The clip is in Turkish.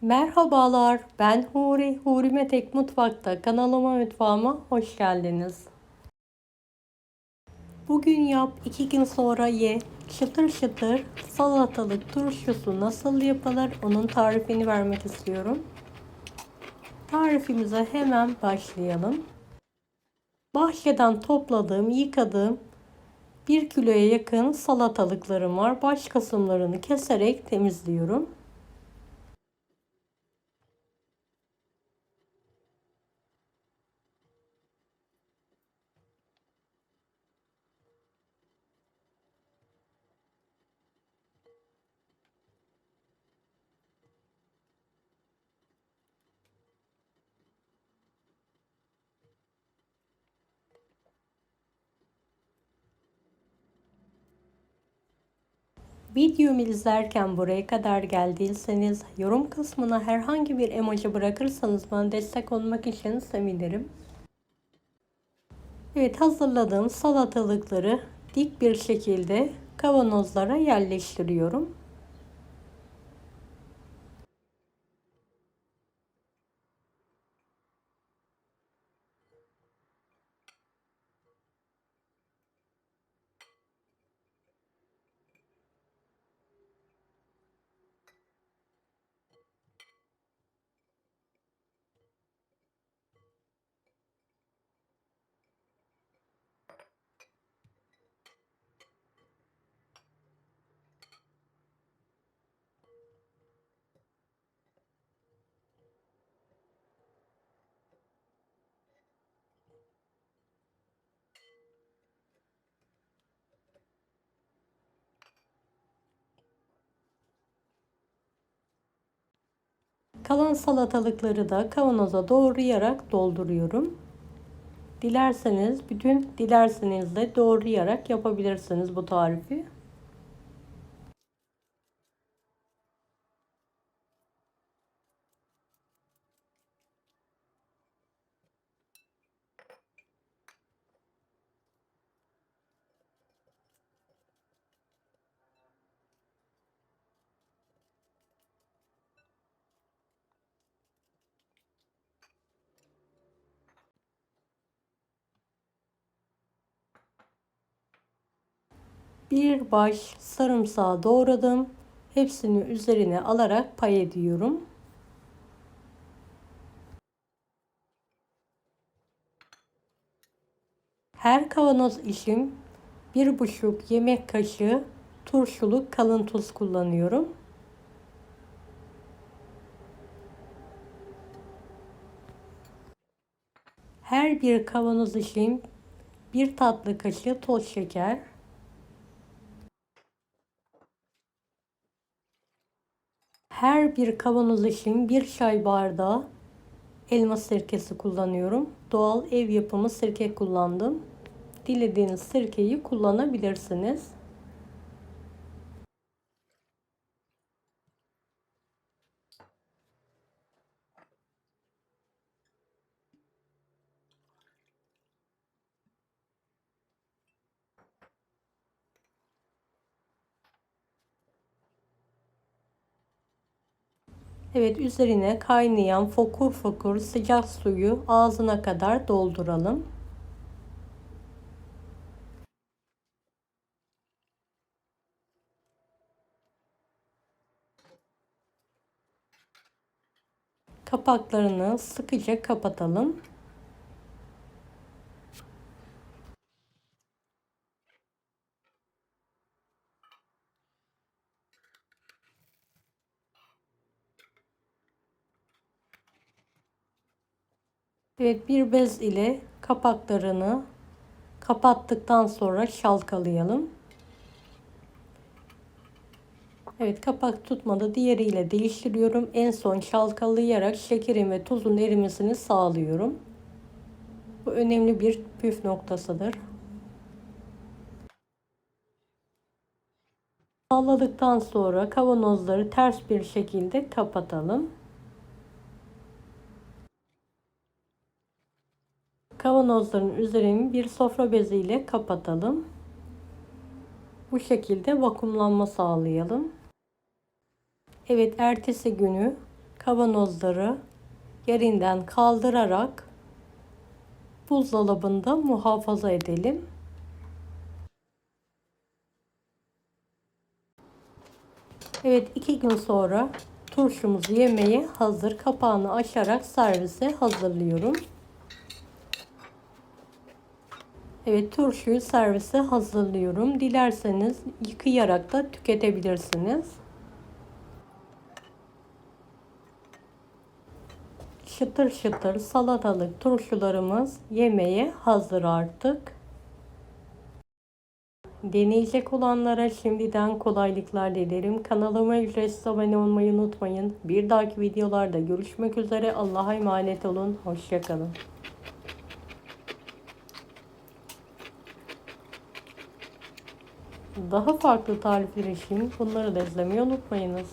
Merhabalar, ben Huri. Huri Metek Mutfak'ta kanalıma mutfağıma hoş geldiniz. Bugün yap, 2 gün sonra ye. Çıtır çıtır salatalık turşusu nasıl yapılır onun tarifini vermek istiyorum. Tarifimize hemen başlayalım. Bahçeden topladığım, yıkadığım 1 kiloya yakın salatalıklarım var. Baş kısımlarını keserek temizliyorum. Videomu izlerken buraya kadar geldiyseniz yorum kısmına herhangi bir emoji bırakırsanız bana destek olmak için sevinirim. Evet, hazırladığım salatalıkları dik bir şekilde kavanozlara yerleştiriyorum. Kalan salatalıkları da kavanoza doğrayarak dolduruyorum. Dilerseniz de doğrayarak yapabilirsiniz bu tarifi. Bir baş sarımsağı doğradım. Hepsini üzerine alarak pay ediyorum. Her kavanoz için 1,5 yemek kaşığı turşuluk kalın tuz kullanıyorum. Her bir kavanoz için 1 tatlı kaşığı toz şeker. Her bir kavanoz için 1 çay bardağı elma sirkesi kullanıyorum. Doğal ev yapımı sirke kullandım. Dilediğiniz sirkeyi kullanabilirsiniz. Evet, üzerine kaynayan fokur fokur sıcak suyu ağzına kadar dolduralım. Kapaklarını sıkıca kapatalım. Evet, bir bez ile kapaklarını kapattıktan sonra çalkalayalım. Evet, kapak tutmadı. Diğeriyle değiştiriyorum. En son çalkalayarak şekerin ve tuzun erimesini sağlıyorum. Bu önemli bir püf noktasıdır. Sağladıktan sonra kavanozları ters bir şekilde kapatalım. Kavanozların üzerini bir sofra bezi ile kapatalım. Bu şekilde vakumlanma sağlayalım. Evet, ertesi günü kavanozları yerinden kaldırarak buzdolabında muhafaza edelim. Evet, 2 gün sonra turşumuz yemeğe hazır. Kapağını açarak servise hazırlıyorum. Evet, turşuyu servise hazırlıyorum. Dilerseniz yıkayarak da tüketebilirsiniz. Şıtır şıtır salatalık turşularımız yemeğe hazır artık. Deneyecek olanlara şimdiden kolaylıklar dilerim. Kanalıma ücretsiz abone olmayı unutmayın. Bir dahaki videolarda görüşmek üzere. Allah'a emanet olun. Hoşça kalın. Daha farklı tarifler için bunları da izlemeyi unutmayınız.